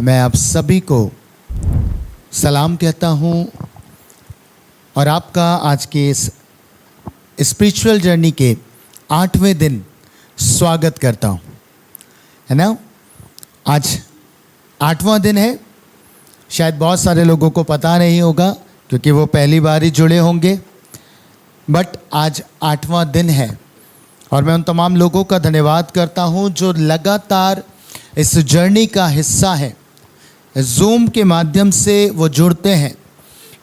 मैं आप सभी को सलाम कहता हूँ और आपका आज के इस स्पिरिचुअल जर्नी के 8वें दिन स्वागत करता हूँ, है ना। आज 8वां दिन है। शायद बहुत सारे लोगों को पता नहीं होगा क्योंकि वो पहली बार ही जुड़े होंगे, बट आज 8वां दिन है और मैं उन तमाम लोगों का धन्यवाद करता हूँ जो लगातार इस जर्नी का हिस्सा है। जूम के माध्यम से वो जुड़ते हैं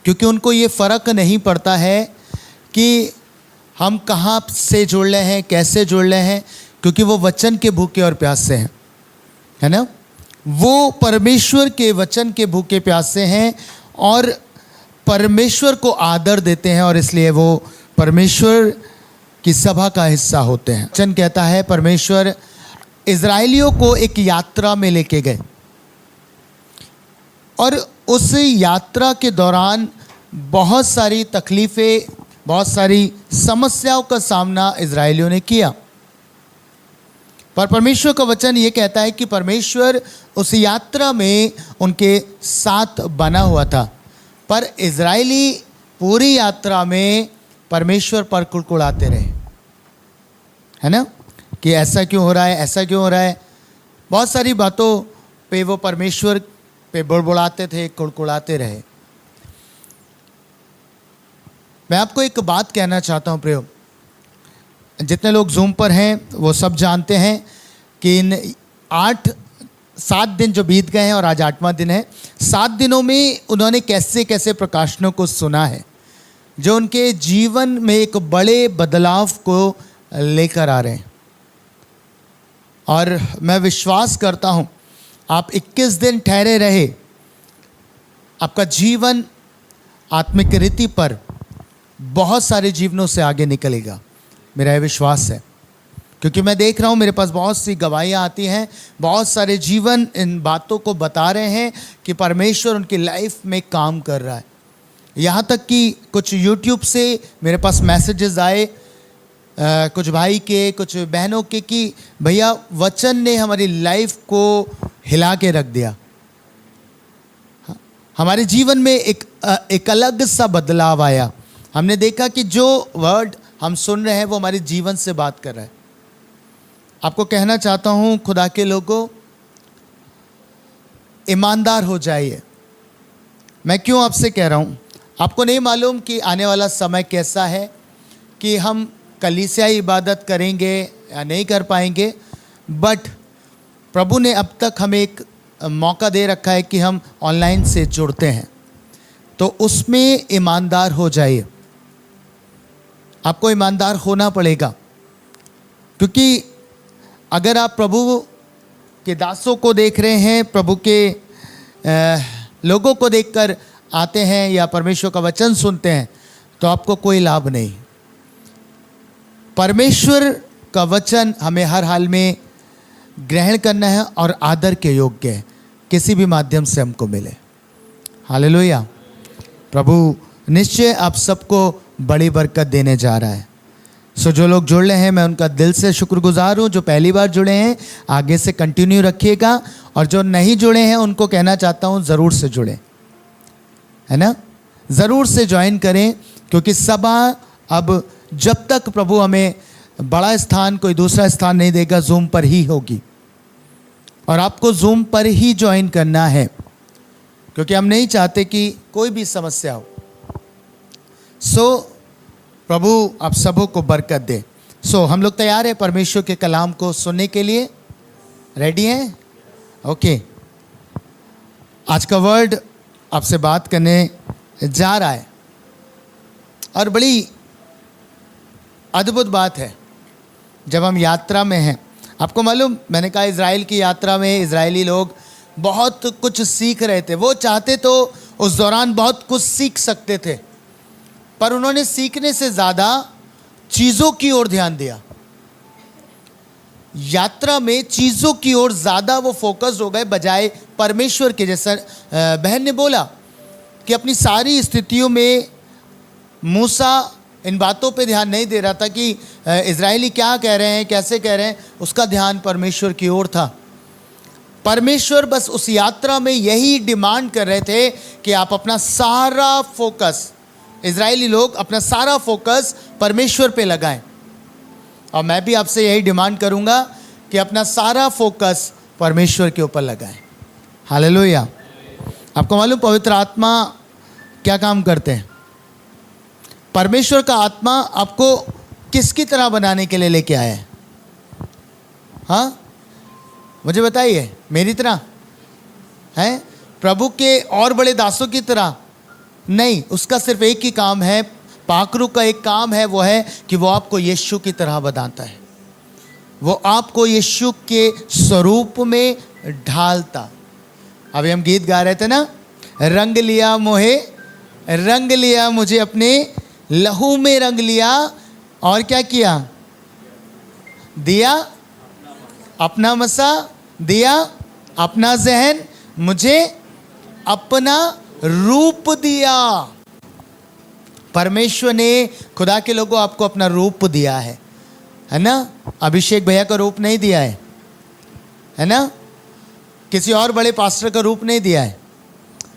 क्योंकि उनको ये फ़र्क नहीं पड़ता है कि हम कहाँ से जुड़ रहे हैं, कैसे जुड़ रहे हैं, क्योंकि वो वचन के भूखे और प्यासे हैं, है ना। वो परमेश्वर के वचन के भूखे प्यासे हैं और परमेश्वर को आदर देते हैं और इसलिए वो परमेश्वर की सभा का हिस्सा होते हैं। वचन कहता है परमेश्वर इज़राइलियों को एक यात्रा में लेके गए और उस यात्रा के दौरान बहुत सारी तकलीफ़ें, बहुत सारी समस्याओं का सामना इज़राइलियों ने किया। पर परमेश्वर का वचन ये कहता है कि परमेश्वर उस यात्रा में उनके साथ बना हुआ था, पर इज़राइली पूरी यात्रा में परमेश्वर पर कुड़कुड़ाते रहे, है ना, कि ऐसा क्यों हो रहा है, ऐसा क्यों हो रहा है। बहुत सारी बातों पे वो परमेश्वर पे बुड़बुड़ाते थे, कुड़कुड़ाते रहे। मैं आपको एक बात कहना चाहता हूँ प्रियो, जितने लोग जूम पर हैं वो सब जानते हैं कि इन 7 दिन जो बीत गए हैं और आज 8वां दिन है, 7 दिनों में उन्होंने कैसे कैसे प्रकाशनों को सुना है जो उनके जीवन में एक बड़े बदलाव को लेकर आ रहे हैं। और मैं विश्वास करता हूँ आप 21 दिन ठहरे रहे, आपका जीवन आत्मिक रीति पर बहुत सारे जीवनों से आगे निकलेगा, मेरा यह विश्वास है। क्योंकि मैं देख रहा हूँ मेरे पास बहुत सी गवाहियाँ आती हैं, बहुत सारे जीवन इन बातों को बता रहे हैं कि परमेश्वर उनकी लाइफ में काम कर रहा है। यहाँ तक कि कुछ यूट्यूब से मेरे पास मैसेजेस आए, कुछ भाई के, कुछ बहनों के, कि भैया वचन ने हमारी लाइफ को हिला के रख दिया, हमारे जीवन में एक अलग सा बदलाव आया। हमने देखा कि जो वर्ड हम सुन रहे हैं वो हमारे जीवन से बात कर रहा है। आपको कहना चाहता हूँ खुदा के लोगों, ईमानदार हो जाइए। मैं क्यों आपसे कह रहा हूँ, आपको नहीं मालूम कि आने वाला समय कैसा है कि हम कलीसियाई इबादत करेंगे या नहीं कर पाएंगे, बट प्रभु ने अब तक हमें एक मौका दे रखा है कि हम ऑनलाइन से जुड़ते हैं, तो उसमें ईमानदार हो जाइए। आपको ईमानदार होना पड़ेगा, क्योंकि अगर आप प्रभु के दासों को देख रहे हैं, प्रभु के लोगों को देखकर आते हैं या परमेश्वर का वचन सुनते हैं, तो आपको कोई लाभ नहीं। परमेश्वर का वचन हमें हर हाल में ग्रहण करना है और आदर के योग्य है, किसी भी माध्यम से हमको मिले। हालेलुया। प्रभु निश्चय आप सबको बड़ी बरकत देने जा रहा है। सो जो लोग जुड़ रहे हैं मैं उनका दिल से शुक्रगुजार हूँ। जो पहली बार जुड़े हैं आगे से कंटिन्यू रखिएगा, और जो नहीं जुड़े हैं उनको कहना चाहता हूँ ज़रूर से जुड़ें, है ना, ज़रूर से ज्वाइन करें, क्योंकि सभा अब जब तक प्रभु हमें बड़ा स्थान, कोई दूसरा स्थान नहीं देगा, जूम पर ही होगी और आपको जूम पर ही ज्वाइन करना है, क्योंकि हम नहीं चाहते कि कोई भी समस्या हो। सो प्रभु आप सबों को बरकत दे। सो हम लोग तैयार हैं परमेश्वर के कलाम को सुनने के लिए, रेडी हैं? ओके। आज का वर्ड आपसे बात करने जा रहा है और बड़ी अद्भुत बात है जब हम यात्रा में हैं। आपको मालूम, मैंने कहा इज़राइल की यात्रा में इज़राइली लोग बहुत कुछ सीख रहे थे। वो चाहते तो उस दौरान बहुत कुछ सीख सकते थे, पर उन्होंने सीखने से ज़्यादा चीज़ों की ओर ध्यान दिया। यात्रा में चीज़ों की ओर ज़्यादा वो फोकस्ड हो गए बजाय परमेश्वर के। जैसा बहन ने बोला कि अपनी सारी स्थितियों में मूसा इन बातों पे ध्यान नहीं दे रहा था कि इज़राइली क्या कह रहे हैं, कैसे कह रहे हैं, उसका ध्यान परमेश्वर की ओर था। परमेश्वर बस उस यात्रा में यही डिमांड कर रहे थे कि आप अपना सारा फोकस, इजरायली लोग अपना सारा फोकस परमेश्वर पे लगाएं। और मैं भी आपसे यही डिमांड करूंगा कि अपना सारा फोकस परमेश्वर के ऊपर लगाएं। हालेलुया। आपको मालूम पवित्र आत्मा क्या काम करते हैं? परमेश्वर का आत्मा आपको किसकी तरह बनाने के लिए लेके आया है? हाँ, मुझे बताइए। मेरी तरह है? प्रभु के और बड़े दासों की तरह नहीं। उसका सिर्फ एक ही काम है, पाखरू का एक काम है, वो है कि वो आपको यीशु की तरह बनाता है। वो आपको यीशु के स्वरूप में ढालता। अभी हम गीत गा रहे थे ना, रंग लिया मोहे, रंग लिया मुझे अपने लहू में रंग लिया, और क्या किया? दिया अपना मसा, दिया अपना जहन, मुझे अपना रूप दिया। परमेश्वर ने, खुदा के लोगों, आपको अपना रूप दिया है ना? अभिषेक भैया का रूप नहीं दिया है ना? किसी और बड़े पास्टर का रूप नहीं दिया है।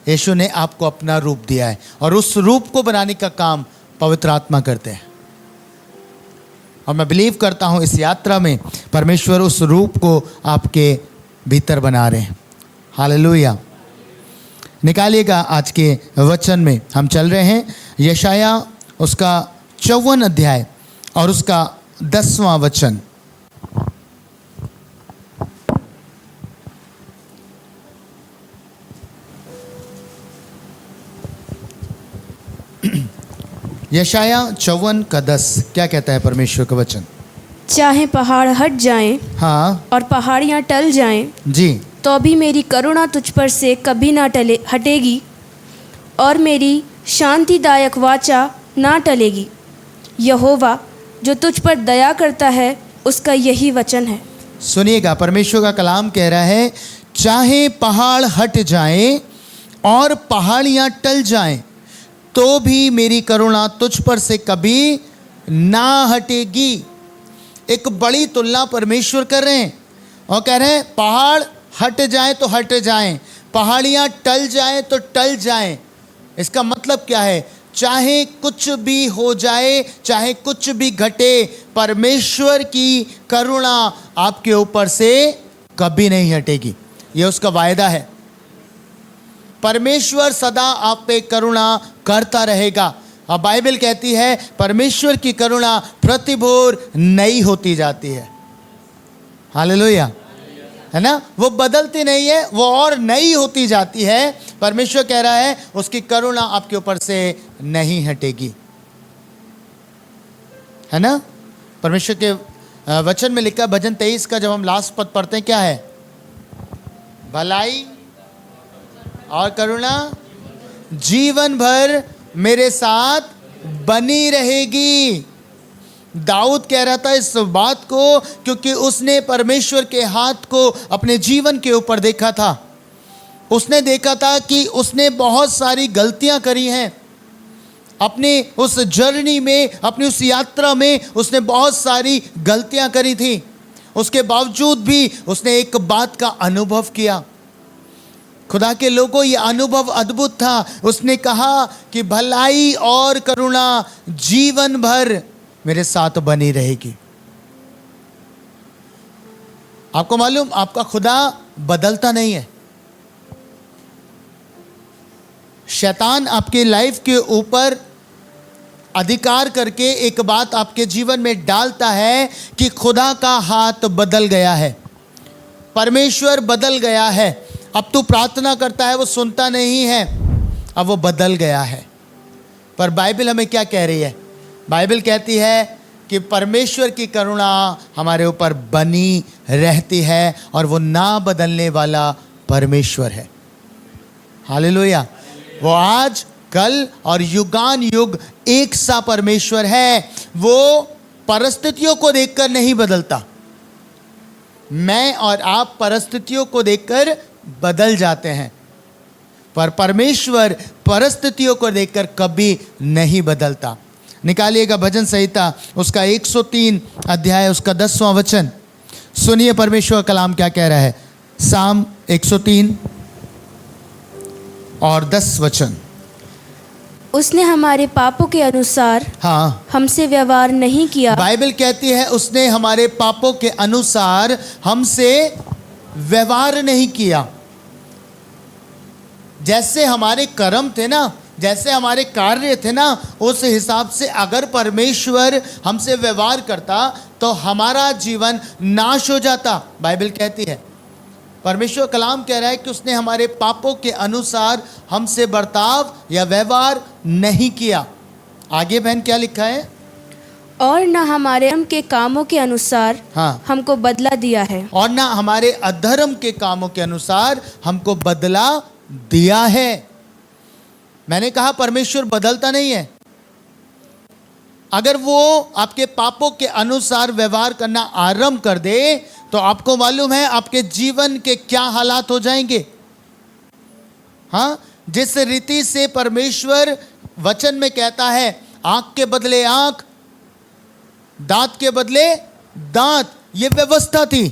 यीशु ने आपको अपना रूप दिया है, और उस रूप को बनाने का काम पवित्र आत्मा करते हैं। और मैं बिलीव करता हूं इस यात्रा में परमेश्वर उस रूप को आपके भीतर बना रहे हैं। हालेलुया। निकालिएगा आज के वचन में। हम चल रहे हैं यशाया उसका 54 अध्याय और उसका 10वां वचन। यशाया 54 का 10 क्या कहता है परमेश्वर का वचन? चाहे पहाड़ हट जाएं, हाँ और पहाड़ियां टल जाएं, जी, तो भी मेरी करुणा तुझ पर से कभी ना हटेगी, और मेरी शांतिदायक वाचा ना टलेगी। यहोवा जो तुझ पर दया करता है, उसका यही वचन है। सुनिएगा, परमेश्वर का कलाम कह रहा है, चाहे पहाड़ हट जाएं और पहाड़ियां टल जाएं, तो भी मेरी करुणा तुझ पर से कभी ना हटेगी। एक बड़ी तुलना परमेश्वर कर रहे हैं और कह रहे हैं पहाड़ हट जाएं तो हट जाएं, पहाड़ियां टल जाएं तो टल जाएं। इसका मतलब क्या है? चाहे कुछ भी हो जाए, चाहे कुछ भी घटे, परमेश्वर की करुणा आपके ऊपर से कभी नहीं हटेगी। यह उसका वायदा है। परमेश्वर सदा आप पे करुणा करता रहेगा। और बाइबल कहती है परमेश्वर की करुणा प्रतिभोर नई होती जाती है। हालेलुया, है ना? वो बदलती नहीं है, वो और नई होती जाती है। परमेश्वर कह रहा है उसकी करुणा आपके ऊपर से नहीं हटेगी, है ना? परमेश्वर के वचन में लिखा, भजन 23 का जब हम लास्ट पद पढ़ते हैं, क्या है? भलाई और करुणा जीवन भर मेरे साथ बनी रहेगी। दाऊद कह रहा था इस बात को क्योंकि उसने परमेश्वर के हाथ को अपने जीवन के ऊपर देखा था। उसने देखा था कि उसने बहुत सारी गलतियां करी हैं अपने उस जर्नी में, अपनी उस यात्रा में उसने बहुत सारी गलतियां करी थी। उसके बावजूद भी उसने एक बात का अनुभव किया। खुदा के लोगों, ये अनुभव अद्भुत था। उसने कहा कि भलाई और करुणा जीवन भर मेरे साथ बनी रहेगी। आपको मालूम, आपका खुदा बदलता नहीं है। शैतान आपके लाइफ के ऊपर अधिकार करके एक बात आपके जीवन में डालता है कि खुदा का हाथ बदल गया है, परमेश्वर बदल गया है। अब तू प्रार्थना करता है, वो सुनता नहीं है, अब वो बदल गया है। पर बाइबल हमें क्या कह रही है? बाइबल कहती है कि परमेश्वर की करुणा हमारे ऊपर बनी रहती है और वो ना बदलने वाला परमेश्वर है। हालेलुया। वो आज, कल और युगान युग एक सा परमेश्वर है। वो परिस्थितियों को देखकर नहीं बदलता। मैं और आप परिस्थितियों को देखकर बदल जाते हैं, पर परमेश्वर परिस्थितियों को देखकर कभी नहीं बदलता। निकालिएगा भजन संहिता उसका 103 अध्याय उसका 10वां वचन। सुनिए परमेश्वर का कलाम क्या कह रहा है। साम 103 और 10 वचन। उसने हमारे पापों के अनुसार हाँ, हमसे व्यवहार नहीं किया। बाइबल कहती है उसने हमारे पापों के अनुसार हमसे व्यवहार नहीं किया। जैसे हमारे कर्म थे ना, जैसे हमारे कार्य थे ना, उस हिसाब से अगर परमेश्वर हमसे व्यवहार करता तो हमारा जीवन नाश हो जाता। बाइबल कहती है, परमेश्वर कलाम कह रहा है कि उसने हमारे पापों के अनुसार हमसे बर्ताव या व्यवहार नहीं किया। आगे बहन क्या लिखा है? और न हमारे कर्म के कामों के अनुसार हाँ, हमको बदला दिया है। और ना हमारे अधर्म के कामों के अनुसार हमको बदला दिया है। मैंने कहा परमेश्वर बदलता नहीं है। अगर वो आपके पापों के अनुसार व्यवहार करना आरंभ कर दे तो आपको मालूम है आपके जीवन के क्या हालात हो जाएंगे। हाँ, जिस रीति से परमेश्वर वचन में कहता है आंख के बदले आंख, दांत के बदले दांत, ये व्यवस्था थी।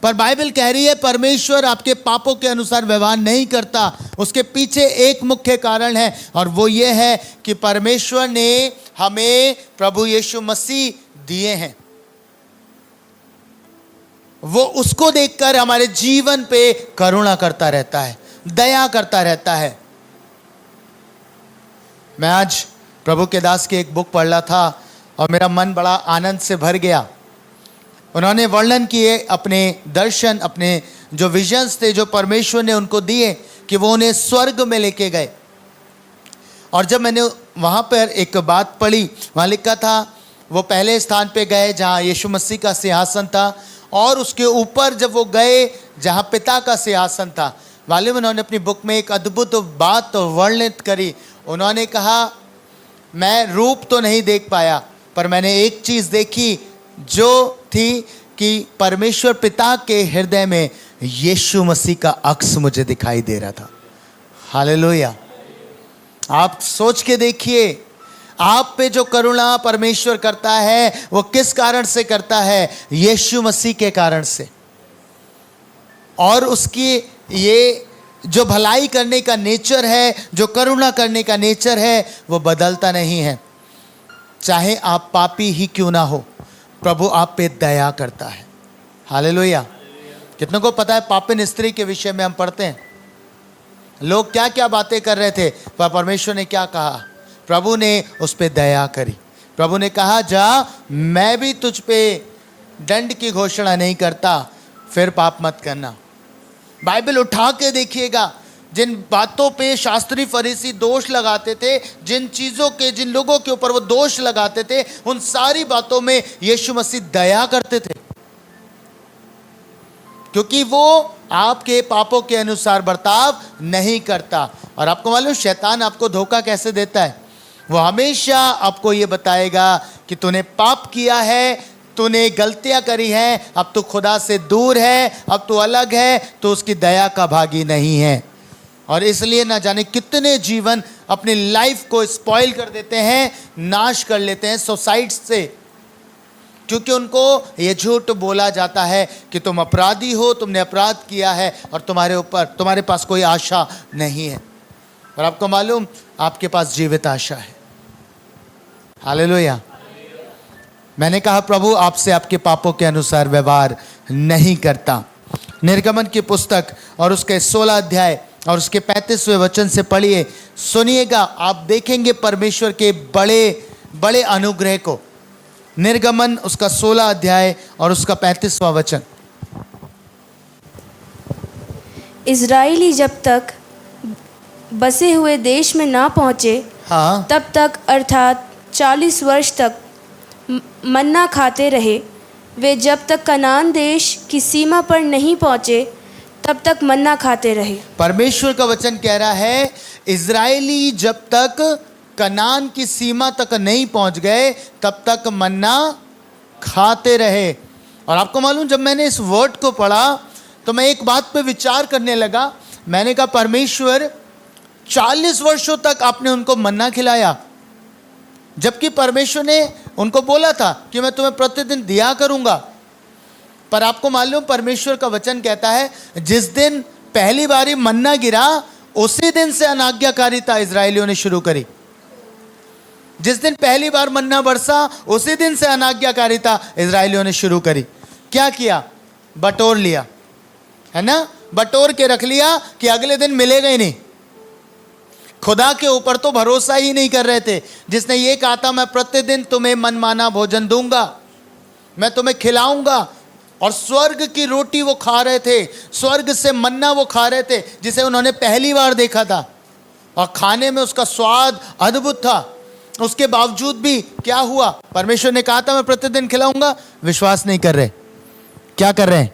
पर बाइबल कह रही है परमेश्वर आपके पापों के अनुसार व्यवहार नहीं करता। उसके पीछे एक मुख्य कारण है और वो ये है कि परमेश्वर ने हमें प्रभु यीशु मसीह दिए हैं। वो उसको देखकर हमारे जीवन पे करुणा करता रहता है, दया करता रहता है। मैं आज प्रभु के दास की एक बुक पढ़ रहा था और मेरा मन बड़ा आनंद से भर गया। उन्होंने वर्णन किए अपने दर्शन, अपने जो विजन्स थे जो परमेश्वर ने उनको दिए कि वो उन्हें स्वर्ग में लेके गए। और जब मैंने वहाँ पर एक बात पढ़ी, वहाँ लिखा था वो पहले स्थान पे गए जहाँ यीशु मसीह का सिंहासन था और उसके ऊपर जब वो गए जहाँ पिता का सिंहासन था। वाले उन्होंने अपनी बुक में एक अद्भुत बात वर्णित करी। उन्होंने कहा मैं रूप तो नहीं देख पाया पर मैंने एक चीज़ देखी जो थी कि परमेश्वर पिता के हृदय में यीशु मसीह का अक्स मुझे दिखाई दे रहा था। हालेलुया। आप सोच के देखिए आप पे जो करुणा परमेश्वर करता है वो किस कारण से करता है? यीशु मसीह के कारण से। और उसकी ये जो भलाई करने का नेचर है, जो करुणा करने का नेचर है, वो बदलता नहीं है। चाहे आप पापी ही क्यों ना हो, प्रभु आप पे दया करता है। हालेलुया। कितनों को पता है पापिन स्त्री के विषय में हम पढ़ते हैं लोग क्या क्या बातें कर रहे थे, पर परमेश्वर ने क्या कहा? प्रभु ने उस पे दया करी। प्रभु ने कहा जा, मैं भी तुझ पे दंड की घोषणा नहीं करता, फिर पाप मत करना। बाइबल उठा के देखिएगा, जिन बातों पे शास्त्री फरीसी दोष लगाते थे, जिन चीज़ों के, जिन लोगों के ऊपर वो दोष लगाते थे, उन सारी बातों में यीशु मसीह दया करते थे, क्योंकि वो आपके पापों के अनुसार बर्ताव नहीं करता। और आपको मालूम शैतान आपको धोखा कैसे देता है? वो हमेशा आपको ये बताएगा कि तूने पाप किया है, तूने गलतियां करी हैं, अब तू खुदा से दूर है, अब तू अलग है, तो उसकी दया का भागी नहीं है। और इसलिए ना जाने कितने जीवन अपनी लाइफ को स्पॉइल कर देते हैं, नाश कर लेते हैं सुसाइड से, क्योंकि उनको ये झूठ बोला जाता है कि तुम अपराधी हो, तुमने अपराध किया है और तुम्हारे पास कोई आशा नहीं है। और आपको मालूम आपके पास जीवित आशा है। हालेलुया। मैंने कहा प्रभु आपसे आपके पापों के अनुसार व्यवहार नहीं करता। निर्गमन की पुस्तक और उसके 16 अध्याय और उसके 35वें वचन से पढ़िए, सुनिएगा, आप देखेंगे परमेश्वर के बड़े बड़े अनुग्रह को। निर्गमन उसका 16 अध्याय और उसका 35वां वचन। इज़राइली जब तक बसे हुए देश में ना पहुँचे, हाँ, तब तक अर्थात 40 वर्ष तक मन्ना खाते रहे। वे जब तक कनान देश की सीमा पर नहीं पहुँचे तब तक मन्ना खाते रहे। परमेश्वर का वचन कह रहा है इज़राइली जब तक कनान की सीमा तक नहीं पहुंच गए तब तक मन्ना खाते रहे। और आपको मालूम जब मैंने इस वर्ड को पढ़ा तो मैं एक बात पे विचार करने लगा। मैंने कहा परमेश्वर 40 वर्षों तक आपने उनको मन्ना खिलाया, जबकि परमेश्वर ने उनको बोला था कि मैं तुम्हें प्रतिदिन दिया करूंगा। पर आपको मालूम परमेश्वर का वचन कहता है जिस दिन पहली बारी मन्ना गिरा उसी दिन से अनाज्ञाकारिता इजरायलियों ने शुरू करी। जिस दिन पहली बार मन्ना बरसा उसी दिन से अनाज्ञाकारिता इजरायलियों ने शुरू करी। क्या किया? बटोर लिया, है ना, बटोर के रख लिया कि अगले दिन मिलेगा ही नहीं। खुदा के ऊपर तो भरोसा ही नहीं कर रहे थे, जिसने ये कहा था मैं प्रतिदिन तुम्हें मनमाना भोजन दूंगा, मैं तुम्हें खिलाऊंगा। और स्वर्ग की रोटी वो खा रहे थे, स्वर्ग से मन्ना वो खा रहे थे जिसे उन्होंने पहली बार देखा था, और खाने में उसका स्वाद अद्भुत था। उसके बावजूद भी क्या हुआ? परमेश्वर ने कहा था मैं प्रतिदिन खिलाऊंगा, विश्वास नहीं कर रहे। क्या कर रहे हैं?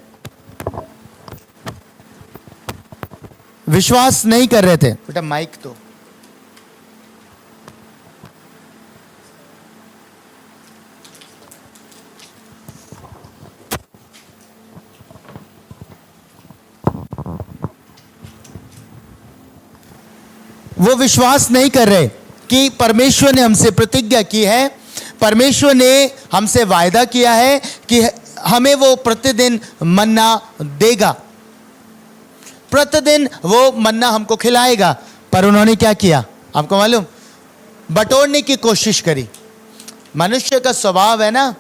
विश्वास नहीं कर रहे थे। बेटा माइक तो वो विश्वास नहीं कर रहे कि परमेश्वर ने हमसे प्रतिज्ञा की है, परमेश्वर ने हमसे वायदा किया है कि हमें वो प्रतिदिन मन्ना देगा, प्रतिदिन वो मन्ना हमको खिलाएगा। पर उन्होंने क्या किया आपको मालूम? बटोरने की कोशिश करी। मनुष्य का स्वभाव है ना,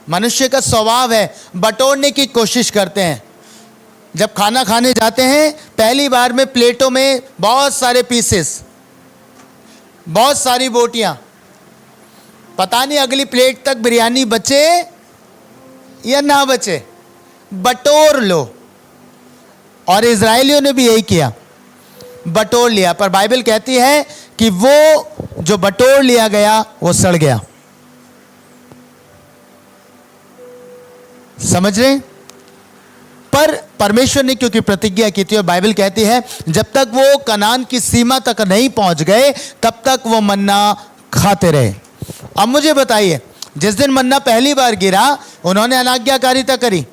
मनुष्य का स्वभाव है बटोरने की कोशिश करते हैं। जब खाना खाने जाते हैं पहली बार में प्लेटों में बहुत सारे पीसेस, बहुत सारी बोटियां, पता नहीं अगली प्लेट तक बिरयानी बचे या ना बचे, बटोर लो। और इजरायलियों ने भी यही किया, बटोर लिया। पर बाइबल कहती है कि वो जो बटोर लिया गया वो सड़ गया। समझ रहे? पर परमेश्वर ने क्योंकि प्रतिज्ञा की थी, और बाइबल कहती है जब तक वो कनान की सीमा तक नहीं पहुंच गए तब तक वो मन्ना खाते रहे। अब मुझे बताइए, जिस दिन मन्ना पहली बार गिरा उन्होंने अनाज्ञाकारिता करी।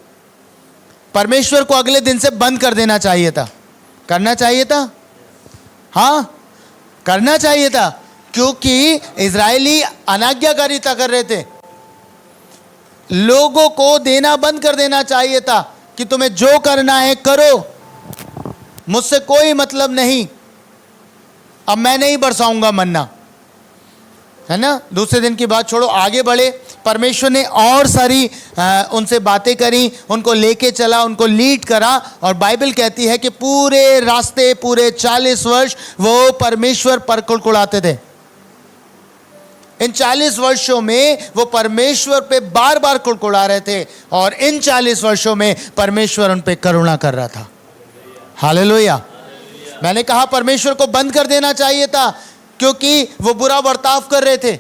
परमेश्वर को अगले दिन से बंद कर देना चाहिए था, करना चाहिए था, हाँ करना चाहिए था, क्योंकि इजरायली अनाज्ञाकारिता कर रहे थे। लोगों को देना बंद कर देना चाहिए था कि तुम्हें जो करना है करो, मुझसे कोई मतलब नहीं, अब मैं नहीं बरसाऊंगा मन्ना, है ना। दूसरे दिन की बात छोड़ो, आगे बढ़े। परमेश्वर ने और सारी उनसे बातें करी, उनको लेके चला, उनको लीड करा, और बाइबल कहती है कि पूरे रास्ते, पूरे 40 वर्ष वो परमेश्वर पर कुड़कुड़ाते थे। इन 40 वर्षों में वो परमेश्वर पे बार बार कुड़कुड़ा रहे थे, और इन 40 वर्षों में परमेश्वर उन पे करुणा कर रहा था। हालेलुया। मैंने कहा परमेश्वर को बंद कर देना चाहिए था, क्योंकि वो बुरा बर्ताव कर रहे थे,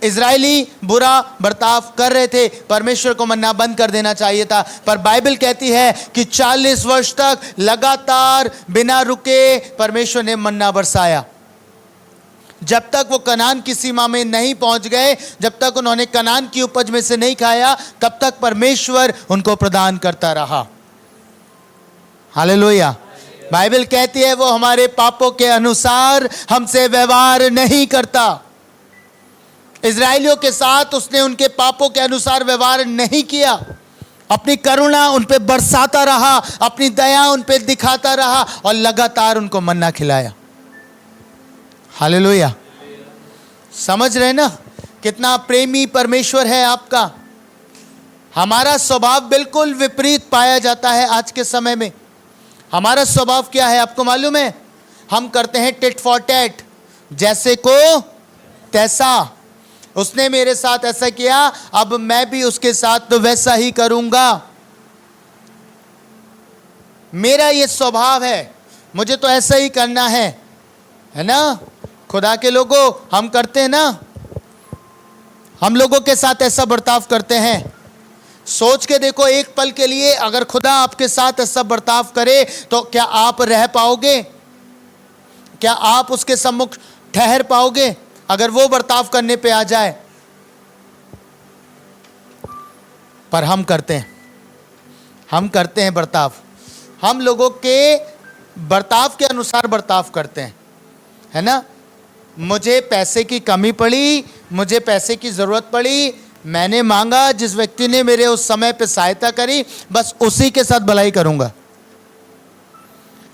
इजरायली बुरा बर्ताव कर रहे थे, परमेश्वर को मन्ना बंद कर देना चाहिए था। पर बाइबल कहती है कि 40 वर्ष तक लगातार बिना रुके परमेश्वर ने मन्ना बरसाया। जब तक वो कनान की सीमा में नहीं पहुंच गए, जब तक उन्होंने कनान की उपज में से नहीं खाया, तब तक परमेश्वर उनको प्रदान करता रहा। हालेलुया। बाइबल कहती है वो हमारे पापों के अनुसार हमसे व्यवहार नहीं करता। इजरायलियों के साथ उसने उनके पापों के अनुसार व्यवहार नहीं किया, अपनी करुणा उन पे बरसाता रहा, अपनी दया उन पे दिखाता रहा, और लगातार उनको मन्ना खिलाया। हालेलुया। समझ रहे ना कितना प्रेमी परमेश्वर है आपका। हमारा स्वभाव बिल्कुल विपरीत पाया जाता है आज के समय में। हमारा स्वभाव क्या है आपको मालूम है? हम करते हैं टिट फॉर टैट, जैसे को तैसा। उसने मेरे साथ ऐसा किया, अब मैं भी उसके साथ तो वैसा ही करूंगा। मेरा ये स्वभाव है, मुझे तो ऐसा ही करना है ना। खुदा के लोगों, हम करते हैं ना, हम लोगों के साथ ऐसा बर्ताव करते हैं। सोच के देखो एक पल के लिए, अगर खुदा आपके साथ ऐसा बर्ताव करे तो क्या आप रह पाओगे? क्या आप उसके सम्मुख ठहर पाओगे अगर वो बर्ताव करने पे आ जाए? पर हम करते हैं बर्ताव, हम लोगों के बर्ताव के अनुसार बर्ताव करते हैं, है ना। मुझे पैसे की कमी पड़ी, मुझे पैसे की ज़रूरत पड़ी, मैंने मांगा, जिस व्यक्ति ने मेरे उस समय पे सहायता करी, बस उसी के साथ भलाई करूंगा,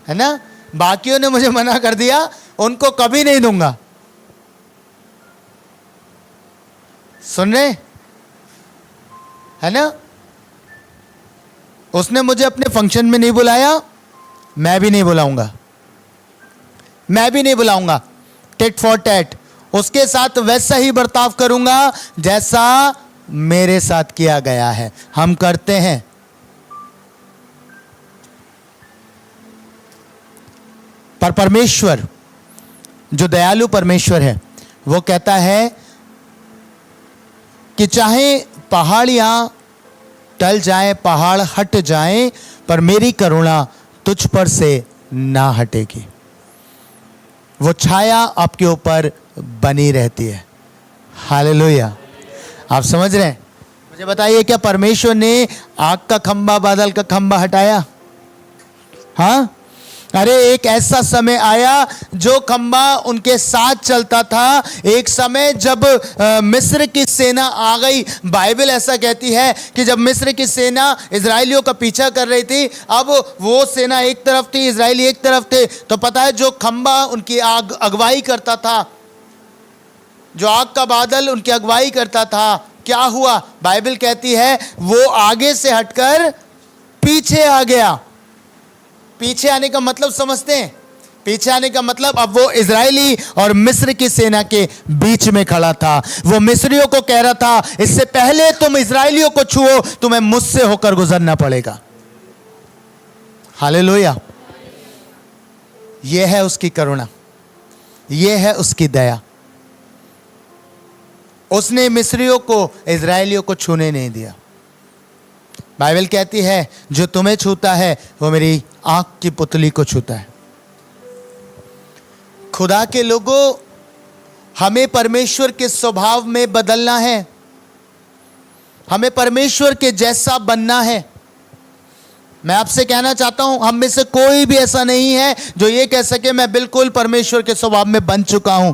है ना। बाकियों ने मुझे मना कर दिया, उनको कभी नहीं दूंगा। सुन रहे है ना। उसने मुझे अपने फंक्शन में नहीं बुलाया, मैं भी नहीं बुलाऊंगा, मैं भी नहीं बुलाऊंगा। टिट फॉर टैट, उसके साथ वैसा ही बर्ताव करूंगा जैसा मेरे साथ किया गया है। हम करते हैं। पर परमेश्वर जो दयालु परमेश्वर है, वो कहता है कि चाहे पहाड़ियां टल जाएं, पहाड़ हट जाएं, पर मेरी करुणा तुझ पर से ना हटेगी। वो छाया आपके ऊपर बनी रहती है। हालेलुया। आप समझ रहे हैं। मुझे बताइए, क्या परमेश्वर ने आग का खंबा, बादल का खंबा हटाया? हाँ, अरे एक ऐसा समय आया जो खंबा उनके साथ चलता था। एक समय जब मिस्र की सेना आ गई, बाइबल ऐसा कहती है कि जब मिस्र की सेना इजराइलियों का पीछा कर रही थी, अब वो सेना एक तरफ थी, इजराइली एक तरफ थे, तो पता है जो खंबा उनकी अगुवाई करता था, जो आग का बादल उनकी अगुवाई करता था, क्या हुआ? बाइबल कहती है वो आगे से हटकर पीछे आ गया। पीछे आने का मतलब समझते हैं? पीछे आने का मतलब अब वो इजरायली और मिस्र की सेना के बीच में खड़ा था। वो मिस्रियों को कह रहा था, इससे पहले तुम इजरायलियों को छुओ, तुम्हें मुझसे होकर गुजरना पड़ेगा। हालेलुया। यह है उसकी करुणा, यह है उसकी दया। उसने मिस्रियों को, इजरायलियों को छूने नहीं दिया। बाइबल कहती है जो तुम्हें छूता है वो मेरी आंख की पुतली को छूता है। खुदा के लोगों, हमें परमेश्वर के स्वभाव में बदलना है, हमें परमेश्वर के जैसा बनना है। मैं आपसे कहना चाहता हूं, हम में से कोई भी ऐसा नहीं है जो ये कह सके मैं बिल्कुल परमेश्वर के स्वभाव में बन चुका हूं,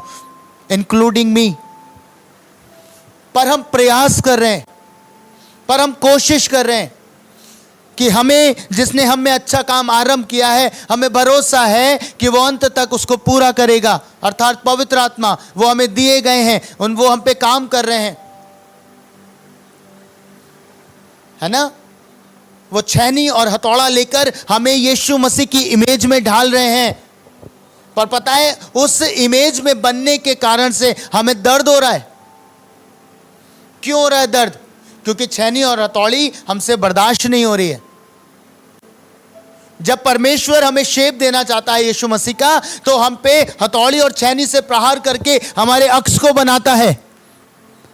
इंक्लूडिंग मी। पर हम प्रयास कर रहे हैं, पर हम कोशिश कर रहे हैं कि हमें, जिसने हम में अच्छा काम आरंभ किया है, हमें भरोसा है कि वो अंत तक उसको पूरा करेगा। अर्थात पवित्र आत्मा वो हमें दिए गए हैं, वो हम पे काम कर रहे हैं, है ना। वो छैनी और हथौड़ा लेकर हमें यीशु मसीह की इमेज में ढाल रहे हैं। पर पता है, उस इमेज में बनने के कारण से हमें दर्द हो रहा है। क्यों हो रहा है दर्द? क्योंकि छैनी और हथौड़ी हमसे बर्दाश्त नहीं हो रही है। जब परमेश्वर हमें शेप देना चाहता है यीशु मसीह का, तो हम पे हथौड़ी और छैनी से प्रहार करके हमारे अक्स को बनाता है।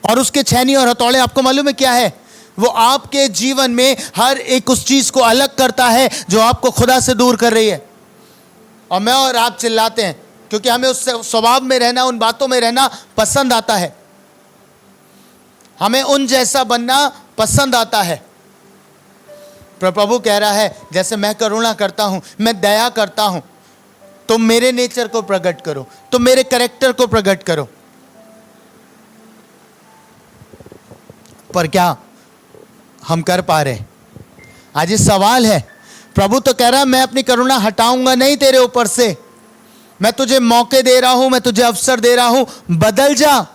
और उसके छैनी और हथौड़े आपको मालूम है क्या है? वो आपके जीवन में हर एक उस चीज को अलग करता है जो आपको खुदा से दूर कर रही है। और मैं और आप चिल्लाते हैं क्योंकि हमें उस स्वभाव में रहना, उन बातों में रहना पसंद आता है, हमें उन जैसा बनना पसंद आता है। प्रभु कह रहा है जैसे मैं करुणा करता हूं, मैं दया करता हूं, तुम मेरे नेचर को प्रकट करो, तुम मेरे कैरेक्टर को प्रकट करो। पर क्या हम कर पा रहे? आज ये सवाल है। प्रभु तो कह रहा है मैं अपनी करुणा हटाऊंगा नहीं तेरे ऊपर से, मैं तुझे मौके दे रहा हूं, मैं तुझे अवसर दे रहा हूं, बदल जा,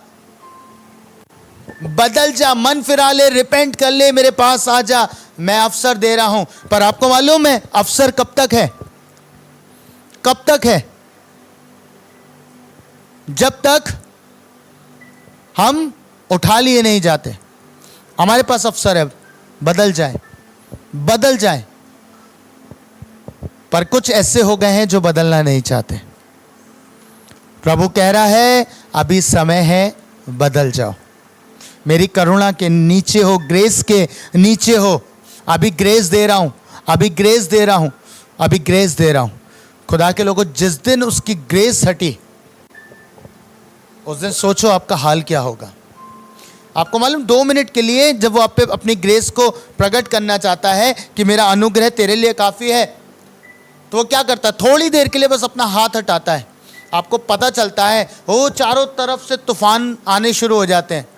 बदल जा, मन फिरा ले, रिपेंट कर ले, मेरे पास आ जा, मैं अवसर दे रहा हूं। पर आपको मालूम है अवसर कब तक है? कब तक है? जब तक हम उठा लिए नहीं जाते। हमारे पास अवसर है, बदल जाए, बदल जाए। पर कुछ ऐसे हो गए हैं जो बदलना नहीं चाहते। प्रभु कह रहा है अभी समय है, बदल जाओ, मेरी करुणा के नीचे हो, ग्रेस के नीचे हो। अभी ग्रेस दे रहा हूं, अभी ग्रेस दे रहा हूं, अभी ग्रेस दे रहा हूं। खुदा के लोगों, जिस दिन उसकी ग्रेस हटी, उस दिन सोचो आपका हाल क्या होगा। आपको मालूम 2 मिनट के लिए जब वो आप पे अपनी ग्रेस को प्रकट करना चाहता है कि मेरा अनुग्रह तेरे लिए काफ़ी है, तो वो क्या करता है? थोड़ी देर के लिए बस अपना हाथ हटाता है। आपको पता चलता है वो चारों तरफ से तूफान आने शुरू हो जाते हैं।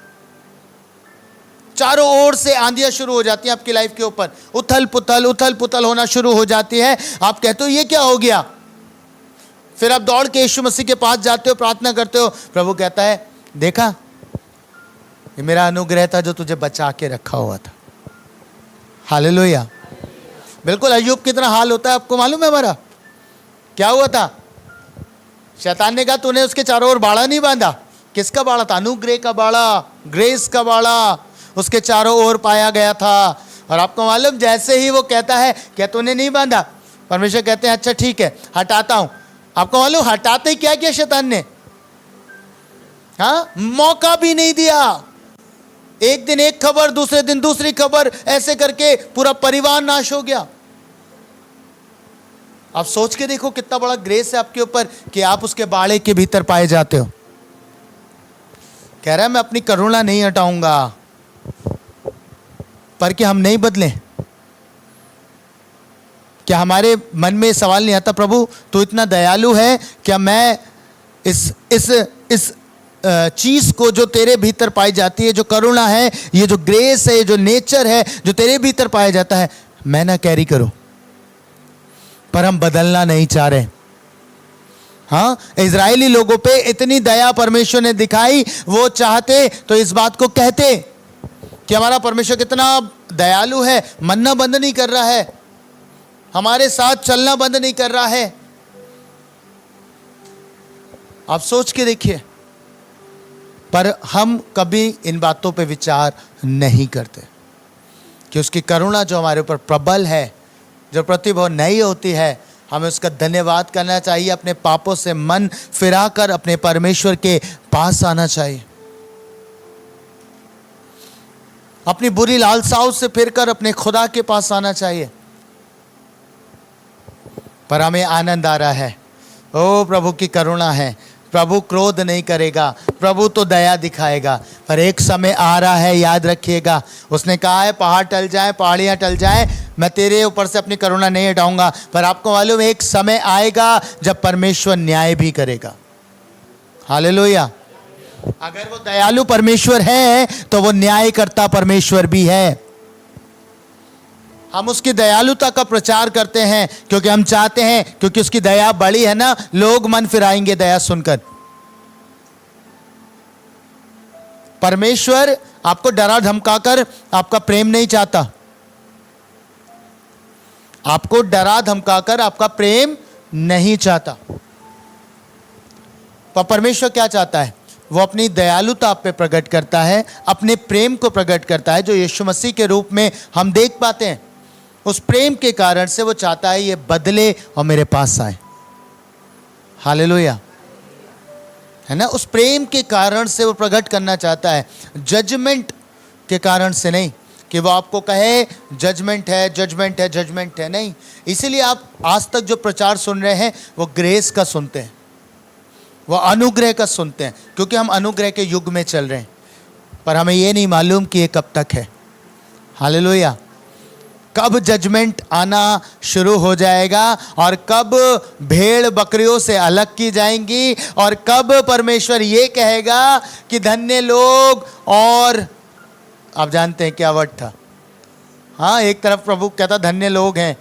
चारों ओर से आंधियां शुरू हो जाती हैं आपकी लाइफ के ऊपर, उथल पुथल होना शुरू हो जाती है। आप कहते हो ये क्या हो गया? फिर आप दौड़ के यीशु मसीह के पास जाते हो, प्रार्थना करते हो। प्रभु कहता है देखा, ये मेरा अनुग्रह था जो तुझे बचा के रखा हुआ था। हालेलुया। बिल्कुल अय्यूब कितना हाल होता है आपको मालूम है हमारा? क्या हुआ था? शैतान ने कहा तूने उसके चारों ओर बाड़ा नहीं बांधा। किसका बाड़ा था? अनुग्रह का बाड़ा, ग्रेस का बाड़ा उसके चारों ओर पाया गया था। और आपको मालूम, जैसे ही वो कहता है क्या तूने नहीं बांधा, परमेश्वर कहते हैं अच्छा ठीक है हटाता हूं। आपको मालूम हटाते ही क्या किया शैतान ने? हाँ, मौका भी नहीं दिया। एक दिन एक खबर, दूसरे दिन दूसरी खबर, ऐसे करके पूरा परिवार नाश हो गया। आप सोच के देखो कितना बड़ा ग्रेस है आपके ऊपर कि आप उसके बाड़े के भीतर पाए जाते हो। कह रहा है मैं अपनी करुणा नहीं हटाऊंगा, पर कि हम नहीं बदले। क्या हमारे मन में सवाल नहीं आता प्रभु तू इतना दयालु है, क्या मैं इस चीज को जो तेरे भीतर पाई जाती है, जो करुणा है, ये जो ग्रेस है, जो नेचर है जो तेरे भीतर पाया जाता है, मैं ना कैरी करूं? पर हम बदलना नहीं चाह रहे। हाँ, इजरायली लोगों पे इतनी दया परमेश्वर ने दिखाई, वो चाहते तो इस बात को कहते कि हमारा परमेश्वर कितना दयालु है, मन्ना बंद नहीं कर रहा है, हमारे साथ चलना बंद नहीं कर रहा है। आप सोच के देखिए, पर हम कभी इन बातों पे विचार नहीं करते कि उसकी करुणा जो हमारे ऊपर प्रबल है, जो प्रतिभा नई होती है, हमें उसका धन्यवाद करना चाहिए। अपने पापों से मन फिराकर अपने परमेश्वर के पास आना चाहिए। अपनी बुरी लालसाओं से फिरकर अपने खुदा के पास आना चाहिए। पर हमें आनंद आ रहा है, ओ प्रभु की करुणा है, प्रभु क्रोध नहीं करेगा, प्रभु तो दया दिखाएगा। पर एक समय आ रहा है, याद रखिएगा, उसने कहा है पहाड़ टल जाए, पहाड़ियाँ टल जाए, मैं तेरे ऊपर से अपनी करुणा नहीं हटाऊंगा। पर आपको मालूम है एक समय आएगा जब परमेश्वर न्याय भी करेगा। हालेलुया। अगर वो दयालु परमेश्वर है तो वो न्याय करता परमेश्वर भी है। हम उसकी दयालुता का प्रचार करते हैं क्योंकि हम चाहते हैं, क्योंकि उसकी दया बड़ी है ना, लोग मन फिराएंगे दया सुनकर। परमेश्वर आपको डरा धमकाकर आपका प्रेम नहीं चाहता। आपको डरा धमकाकर आपका प्रेम नहीं चाहता। पर परमेश्वर क्या चाहता है? वो अपनी दयालुता आप पे प्रकट करता है, अपने प्रेम को प्रकट करता है, जो यीशु मसीह के रूप में हम देख पाते हैं। उस प्रेम के कारण से वो चाहता है ये बदले और मेरे पास आए। हालेलुया, है ना? उस प्रेम के कारण से वो प्रकट करना चाहता है, जजमेंट के कारण से नहीं कि वो आपको कहे जजमेंट है, जजमेंट है, जजमेंट है, नहीं। इसीलिए आप आज तक जो प्रचार सुन रहे हैं वो ग्रेस का सुनते हैं, वो अनुग्रह का सुनते हैं, क्योंकि हम अनुग्रह के युग में चल रहे हैं। पर हमें ये नहीं मालूम कि ये कब तक है। हालेलुया। कब जजमेंट आना शुरू हो जाएगा और कब भेड़ बकरियों से अलग की जाएंगी और कब परमेश्वर ये कहेगा कि धन्य लोग। और आप जानते हैं क्या वर्ड था? हाँ, एक तरफ प्रभु कहता धन्य लोग हैं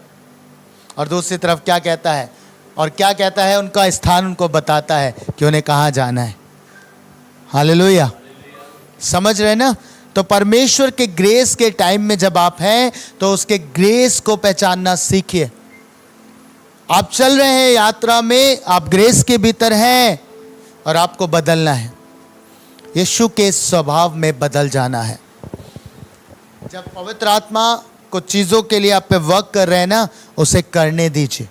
और दूसरी तरफ क्या कहता है? और क्या कहता है? उनका स्थान उनको बताता है कि उन्हें कहाँ जाना है। हालेलुया। समझ रहे ना? तो परमेश्वर के ग्रेस के टाइम में जब आप हैं तो उसके ग्रेस को पहचानना सीखिए। आप चल रहे हैं यात्रा में, आप ग्रेस के भीतर हैं और आपको बदलना है, यीशु के स्वभाव में बदल जाना है। जब पवित्र आत्मा कुछ चीज़ों के लिए आप पे वर्क कर रहे हैं ना, उसे करने दीजिए।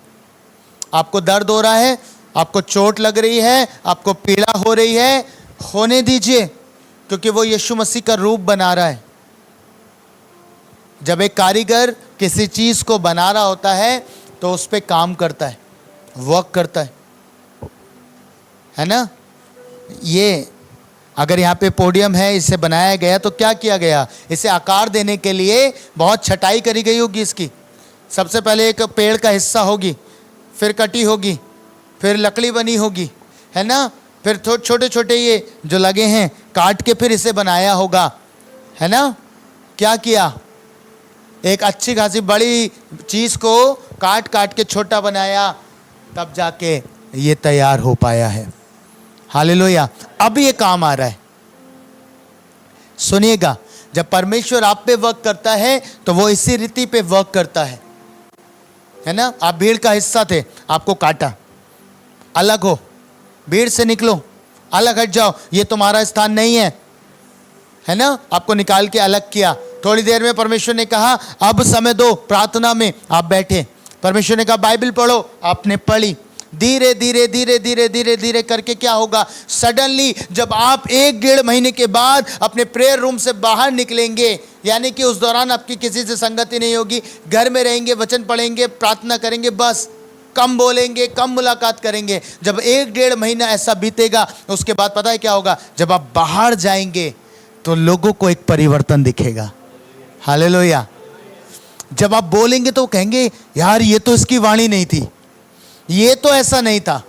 आपको दर्द हो रहा है, आपको चोट लग रही है, आपको पीड़ा हो रही है, होने दीजिए, क्योंकि वो यीशु मसीह का रूप बना रहा है। जब एक कारीगर किसी चीज़ को बना रहा होता है तो उस पर काम करता है, वर्क करता है ना? ये अगर यहाँ पे पोडियम है, इसे बनाया गया तो क्या किया गया? इसे आकार देने के लिए बहुत छटाई करी गई होगी इसकी। सबसे पहले एक पेड़ का हिस्सा होगी, फिर कटी होगी, फिर लकड़ी बनी होगी, है ना? फिर छोटे छोटे ये जो लगे हैं काट के फिर इसे बनाया होगा, है ना? क्या किया, एक अच्छी खासी बड़ी चीज़ को काट काट के छोटा बनाया, तब जाके ये तैयार हो पाया है। हालेलुया। अब ये काम आ रहा है। सुनिएगा, जब परमेश्वर आप पे वर्क करता है तो वो इसी रीति पे वर्क करता है ना। आप भीड़ का हिस्सा थे, आपको काटा, अलग हो, भीड़ से निकलो, अलग हट जाओ, ये तुम्हारा स्थान नहीं है ना। आपको निकाल के अलग किया। थोड़ी देर में परमेश्वर ने कहा अब समय दो प्रार्थना में, आप बैठे। परमेश्वर ने कहा बाइबल पढ़ो, आपने पढ़ी। धीरे धीरे धीरे धीरे धीरे धीरे करके क्या होगा, सडनली जब आप 1-1.5 महीने के बाद अपने प्रेयर रूम से बाहर निकलेंगे, यानी कि उस दौरान आपकी किसी से संगति नहीं होगी, घर में रहेंगे, वचन पढ़ेंगे, प्रार्थना करेंगे, बस कम बोलेंगे, कम मुलाकात करेंगे। जब 1-1.5 महीना ऐसा बीतेगा, उसके बाद पता है क्या होगा, जब आप बाहर जाएंगे तो लोगों को एक परिवर्तन दिखेगा। हालेलुया। जब आप बोलेंगे तो कहेंगे यार ये तो इसकी वाणी नहीं थी, ये तो ऐसा नहीं था,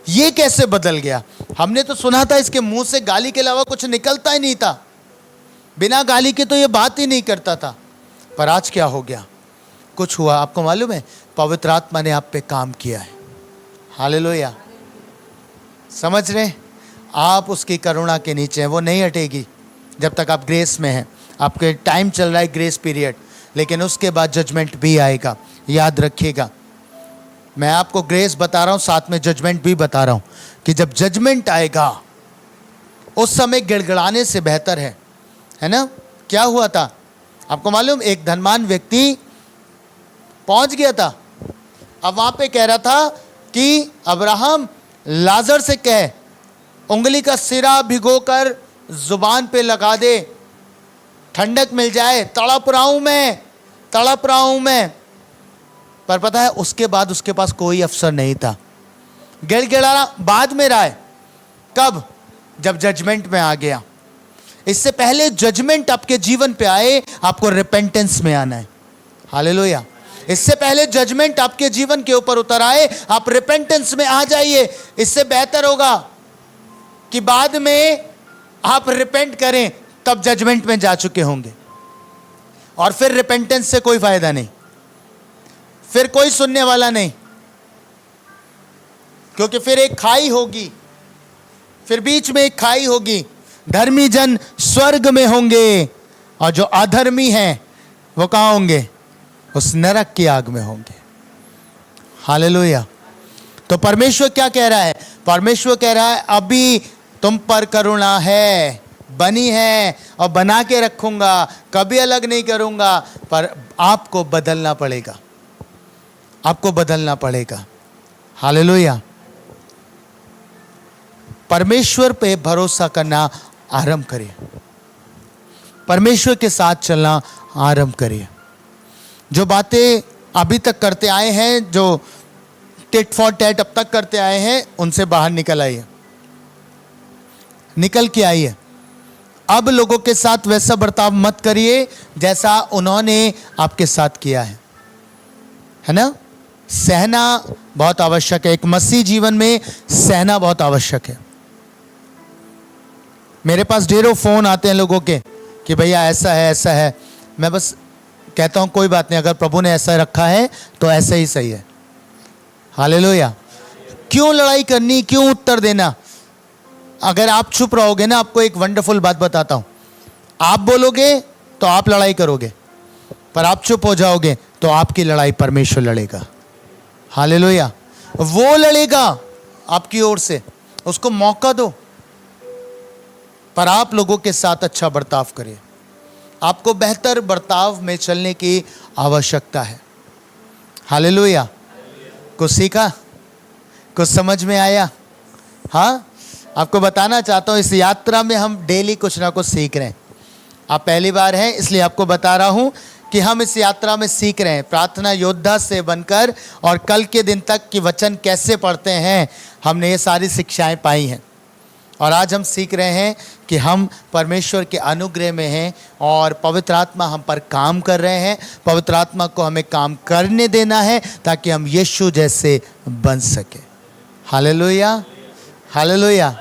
ये कैसे बदल गया। हमने तो सुना था इसके मुंह से गाली के अलावा कुछ निकलता ही नहीं था, बिना गाली के तो ये बात ही नहीं करता था। पर आज क्या हो गया, कुछ हुआ। आपको मालूम है, पवित्र आत्मा ने आप पे काम किया है। हालेलुया। समझ रहे, आप उसकी करुणा के नीचे हैं, वो नहीं हटेगी जब तक आप ग्रेस में हैं। आपके टाइम चल रहा है ग्रेस पीरियड, लेकिन उसके बाद जजमेंट भी आएगा, याद रखिएगा। मैं आपको ग्रेस बता रहा हूँ, साथ में जजमेंट भी बता रहा हूँ कि जब जजमेंट आएगा उस समय गिड़गिड़ाने से बेहतर है ना। क्या हुआ था आपको मालूम, एक धनवान व्यक्ति पहुंच गया था। अब वहां पे कह रहा था कि अब्राहम लाजर से कह उंगली का सिरा भिगोकर जुबान पे लगा दे, ठंडक मिल जाए, तड़प रहा हूं मैं। पर पता है उसके बाद उसके पास कोई अवसर नहीं था। गिड़गिड़ाना बाद में रहा है, कब, जब जजमेंट में आ गया। इससे पहले जजमेंट आपके जीवन पे आए, आपको रिपेंटेंस में आना है। हालेलुया। इससे पहले जजमेंट आपके जीवन के ऊपर उतर आए, आप रिपेंटेंस में आ जाइए। इससे बेहतर होगा कि बाद में आप रिपेंट करें, तब जजमेंट में जा चुके होंगे, और फिर रिपेंटेंस से कोई फायदा नहीं, फिर कोई सुनने वाला नहीं, क्योंकि फिर एक खाई होगी, फिर बीच में एक खाई होगी। धर्मी जन स्वर्ग में होंगे और जो अधर्मी हैं वो कहां होंगे, उस नरक की आग में होंगे। हालेलुया। तो परमेश्वर क्या कह रहा है, परमेश्वर कह रहा है अभी तुम पर करुणा है, बनी है और बना के रखूंगा, कभी अलग नहीं करूंगा, पर आपको बदलना पड़ेगा, आपको बदलना पड़ेगा। हालेलुया। परमेश्वर पे भरोसा करना आरंभ करिए, परमेश्वर के साथ चलना आरंभ करिए। जो बातें अभी तक करते आए हैं, जो टिट फॉर टैट अब तक करते आए हैं, उनसे बाहर निकल आइए, निकल के आइए। अब लोगों के साथ वैसा बर्ताव मत करिए जैसा उन्होंने आपके साथ किया है ना। सहना बहुत आवश्यक है, एक मसीह जीवन में सहना बहुत आवश्यक है। मेरे पास ढेरों फोन आते हैं लोगों के कि भैया ऐसा है ऐसा है। मैं बस कहता हूं कोई बात नहीं, अगर प्रभु ने ऐसा रखा है तो ऐसा ही सही है। हालेलुया। क्यों लड़ाई करनी, क्यों उत्तर देना। अगर आप चुप रहोगे ना, आपको एक वंडरफुल बात बताता हूं, आप बोलोगे तो आप लड़ाई करोगे, पर आप चुप हो जाओगे तो आपकी लड़ाई परमेश्वर लड़ेगा। हालेलुया। वो लड़ेगा आपकी ओर से, उसको मौका दो, पर आप लोगों के साथ अच्छा बर्ताव करिए। आपको बेहतर बर्ताव में चलने की आवश्यकता है। हालेलुया। कुछ सीखा, कुछ समझ में आया। हाँ, आपको बताना चाहता हूँ इस यात्रा में हम डेली कुछ ना कुछ सीख रहे हैं। आप पहली बार हैं इसलिए आपको बता रहा हूँ कि हम इस यात्रा में सीख रहे हैं, प्रार्थना योद्धा से बनकर और कल के दिन तक कि वचन कैसे पढ़ते हैं, हमने ये सारी शिक्षाएं पाई हैं। और आज हम सीख रहे हैं कि हम परमेश्वर के अनुग्रह में हैं और पवित्र आत्मा हम पर काम कर रहे हैं। पवित्र आत्मा को हमें काम करने देना है ताकि हम यीशु जैसे बन सके। Hallelujah, hallelujah.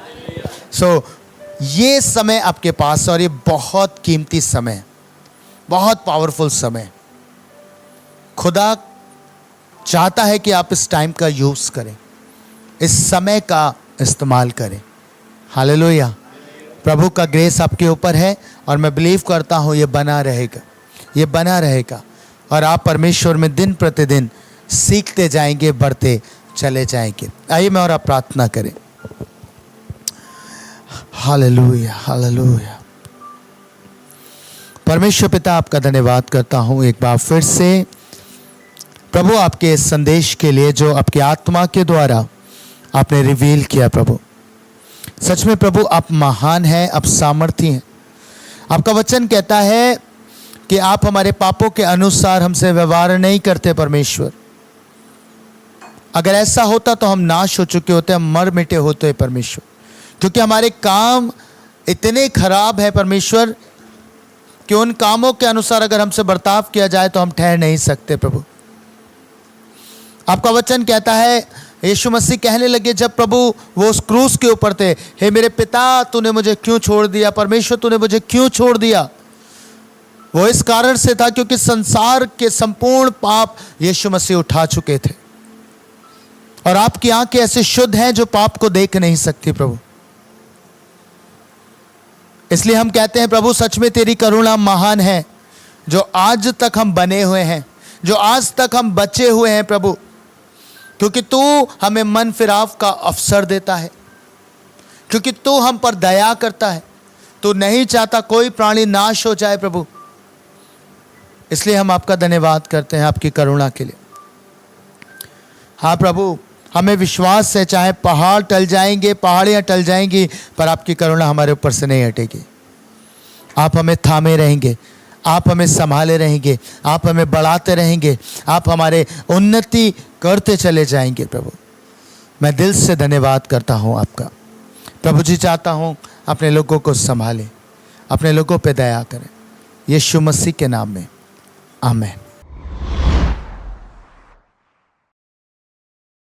सो ये समय आपके पास, और ये बहुत कीमती समय है, बहुत पावरफुल समय। खुदा चाहता है कि आप इस टाइम का यूज़ करें, इस समय का इस्तेमाल करें। हालेलुया। प्रभु का ग्रेस आपके ऊपर है और मैं बिलीव करता हूँ ये बना रहेगा, ये बना रहेगा और आप परमेश्वर में दिन प्रतिदिन सीखते जाएंगे, बढ़ते चले जाएंगे। आइए मैं और आप प्रार्थना करें। Hallelujah, hallelujah. परमेश्वर पिता, आपका धन्यवाद करता हूँ एक बार फिर से प्रभु आपके इस संदेश के लिए जो आपकी आत्मा के द्वारा आपने रिवील किया। प्रभु सच में प्रभु आप महान हैं, आप सामर्थी हैं। आपका वचन कहता है कि आप हमारे पापों के अनुसार हमसे व्यवहार नहीं करते परमेश्वर। अगर ऐसा होता तो हम नाश हो चुके होते, हम मर मिटे होते परमेश्वर, क्योंकि हमारे काम इतने खराब है परमेश्वर कि उन कामों के अनुसार अगर हमसे बर्ताव किया जाए तो हम ठहर नहीं सकते। प्रभु आपका वचन कहता है, यीशु मसीह कहने लगे जब प्रभु वो उस क्रूस के ऊपर थे, हे मेरे पिता तूने मुझे क्यों छोड़ दिया, परमेश्वर तूने मुझे क्यों छोड़ दिया। वो इस कारण से था क्योंकि संसार के संपूर्ण पाप यीशु मसीह उठा चुके थे और आपकी आंखें ऐसे शुद्ध हैं जो पाप को देख नहीं सकती। प्रभु इसलिए हम कहते हैं प्रभु सच में तेरी करुणा महान है, जो आज तक हम बने हुए हैं, जो आज तक हम बचे हुए हैं प्रभु, क्योंकि तू हमें मन फिराव का अवसर देता है, क्योंकि तू हम पर दया करता है। तू नहीं चाहता कोई प्राणी नाश हो जाए प्रभु। इसलिए हम आपका धन्यवाद करते हैं आपकी करुणा के लिए। हाँ प्रभु, हमें विश्वास है चाहे पहाड़ टल जाएंगे, पहाड़ियाँ टल जाएंगी, पर आपकी करुणा हमारे ऊपर से नहीं हटेगी। आप हमें थामे रहेंगे, आप हमें संभाले रहेंगे, आप हमें बढ़ाते रहेंगे, आप हमारे उन्नति करते चले जाएंगे। प्रभु मैं दिल से धन्यवाद करता हूँ आपका। प्रभु जी चाहता हूँ अपने लोगों को संभालें, अपने लोगों पे दया करें, यीशु मसीह के नाम में आमीन।